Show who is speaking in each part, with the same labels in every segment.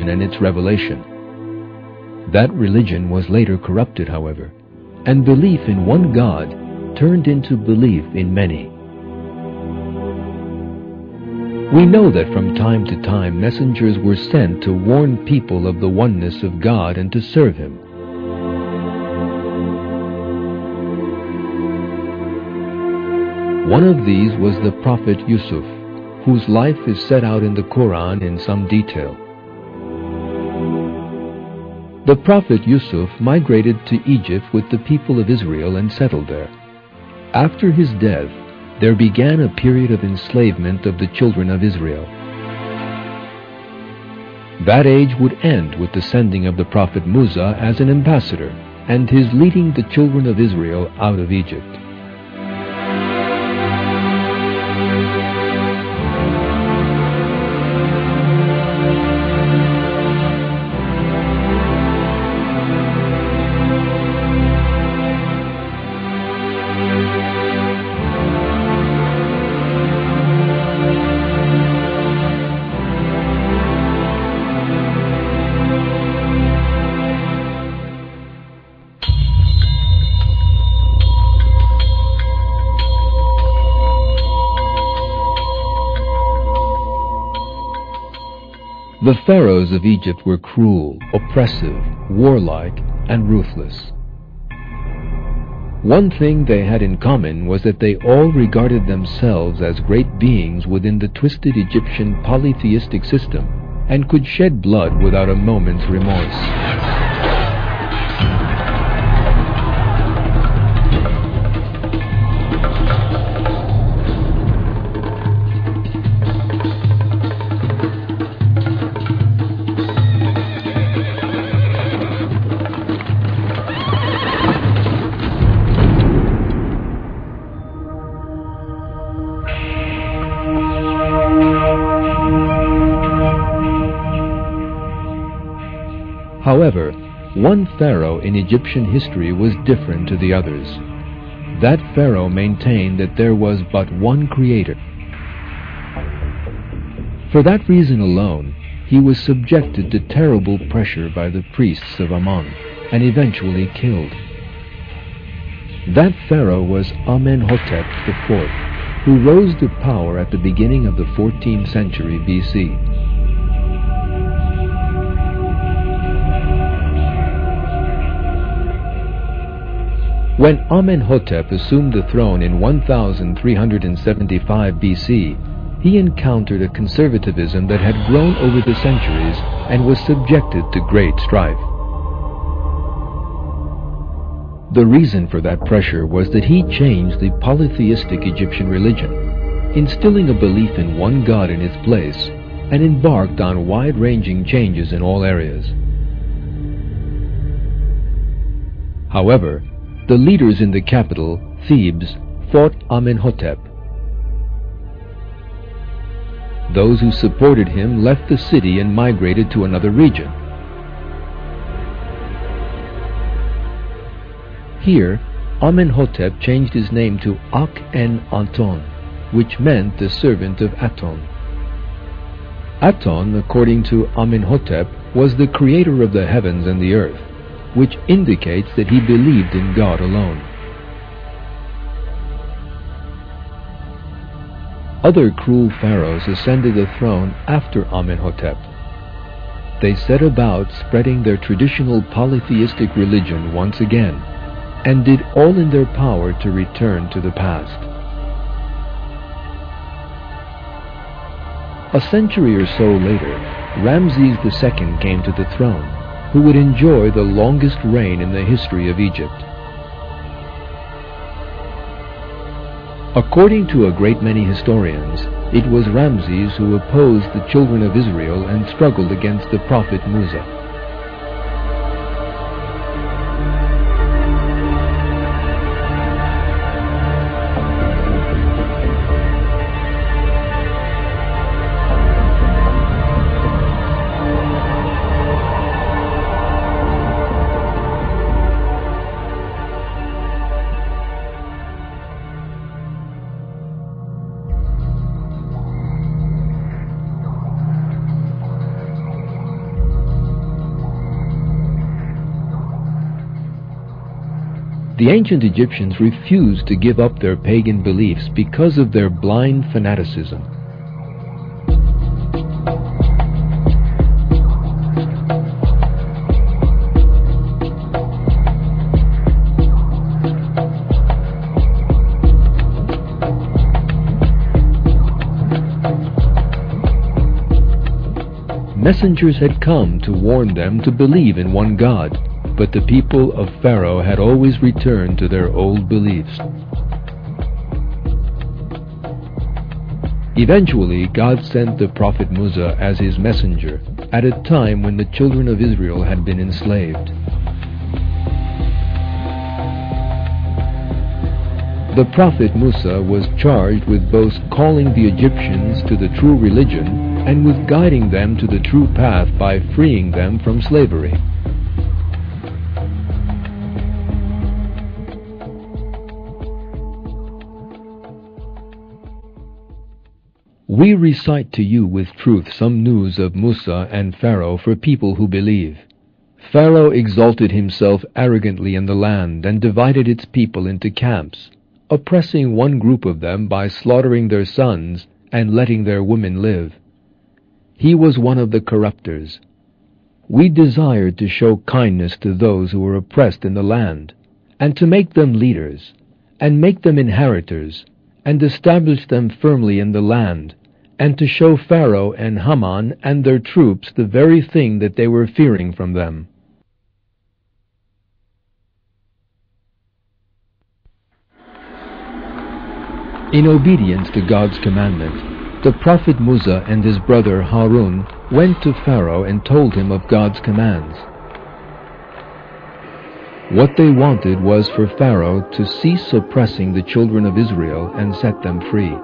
Speaker 1: and its revelation. That religion was later corrupted, however, and belief in one God turned into belief in many. We know that from time to time messengers were sent to warn people of the oneness of God and to serve Him. One of these was the prophet Yusuf, whose life is set out in the Quran in some detail. The prophet Yusuf migrated to Egypt with the people of Israel and settled there. After his death, there began a period of enslavement of the children of Israel. That age would end with the sending of the prophet Musa as an ambassador and his leading the children of Israel out of Egypt. The pharaohs of Egypt were cruel, oppressive, warlike, and ruthless. One thing they had in common was that they all regarded themselves as great beings within the twisted Egyptian polytheistic system and could shed blood without a moment's remorse. However, one pharaoh in Egyptian history was different to the others. That pharaoh maintained that there was but one creator. For that reason alone, he was subjected to terrible pressure by the priests of Amun and eventually killed. That pharaoh was Amenhotep IV, who rose to power at the beginning of the 14th century BC. When Amenhotep assumed the throne in 1375 BC, he encountered a conservatism that had grown over the centuries and was subjected to great strife. The reason for that pressure was that he changed the polytheistic Egyptian religion, instilling a belief in one God in its place, and embarked on wide-ranging changes in all areas. However, the leaders in the capital, Thebes, fought Amenhotep. Those who supported him left the city and migrated to another region. Here, Amenhotep changed his name to Akhenaton, which meant the servant of Aton. Aton, according to Amenhotep, was the creator of the heavens and the earth, which indicates that he believed in God alone. Other cruel pharaohs ascended the throne after Amenhotep. They set about spreading their traditional polytheistic religion once again, and did all in their power to return to the past. A century or so later, Ramses II came to the throne, who would enjoy the longest reign in the history of Egypt. According to a great many historians, it was Ramses who opposed the children of Israel and struggled against the prophet Musa. The ancient Egyptians refused to give up their pagan beliefs because of their blind fanaticism. Messengers had come to warn them to believe in one God, but the people of Pharaoh had always returned to their old beliefs. Eventually, God sent the prophet Musa as his messenger at a time when the children of Israel had been enslaved. The prophet Musa was charged with both calling the Egyptians to the true religion and with guiding them to the true path by freeing them from slavery. We recite to you with truth some news of Musa and Pharaoh for people who believe. Pharaoh exalted himself arrogantly in the land and divided its people into camps, oppressing one group of them by slaughtering their sons and letting their women live. He was one of the corruptors. We desired to show kindness to those who were oppressed in the land, and to make them leaders, and make them inheritors, and establish them firmly in the land, and to show Pharaoh and Haman and their troops the very thing that they were fearing from them. In obedience to God's commandment, the prophet Musa and his brother Harun went to Pharaoh and told him of God's commands. What they wanted was for Pharaoh to cease oppressing the children of Israel and set them free.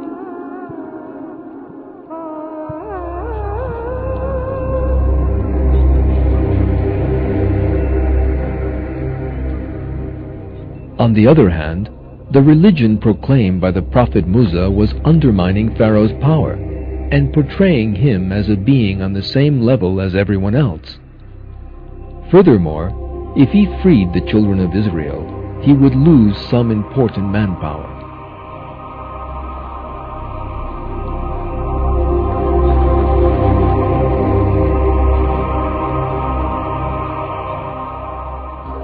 Speaker 1: On the other hand, the religion proclaimed by the prophet Musa was undermining Pharaoh's power and portraying him as a being on the same level as everyone else. Furthermore, if he freed the children of Israel, he would lose some important manpower.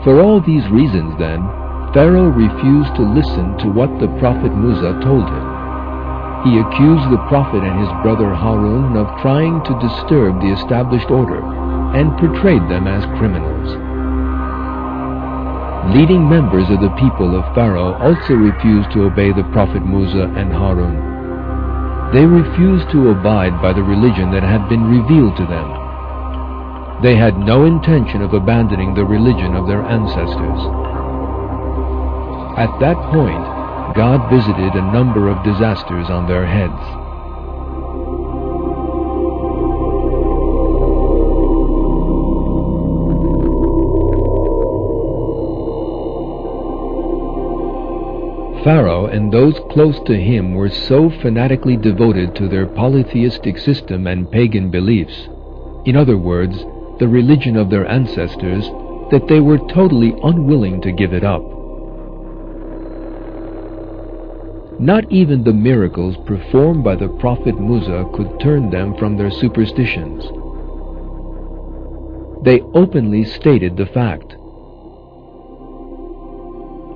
Speaker 1: For all these reasons, then, Pharaoh refused to listen to what the prophet Musa told him. He accused the prophet and his brother Harun of trying to disturb the established order and portrayed them as criminals. Leading members of the people of Pharaoh also refused to obey the prophet Musa and Harun. They refused to abide by the religion that had been revealed to them. They had no intention of abandoning the religion of their ancestors. At that point, God visited a number of disasters on their heads. Pharaoh and those close to him were so fanatically devoted to their polytheistic system and pagan beliefs, in other words, the religion of their ancestors, that they were totally unwilling to give it up. Not even the miracles performed by the prophet Musa could turn them from their superstitions. They openly stated the fact.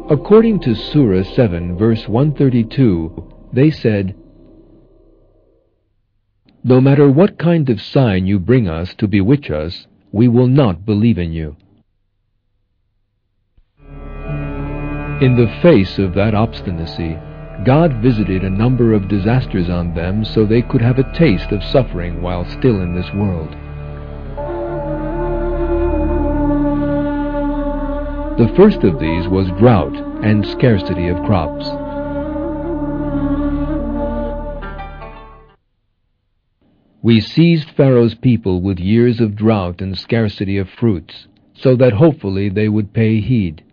Speaker 1: According to Surah 7, verse 132, they said, "No matter what kind of sign you bring us to bewitch us, we will not believe in you." In the face of that obstinacy, God visited a number of disasters on them so they could have a taste of suffering while still in this world. The first of these was drought and scarcity of crops. We seized Pharaoh's people with years of drought and scarcity of fruits, so that hopefully they would pay heed.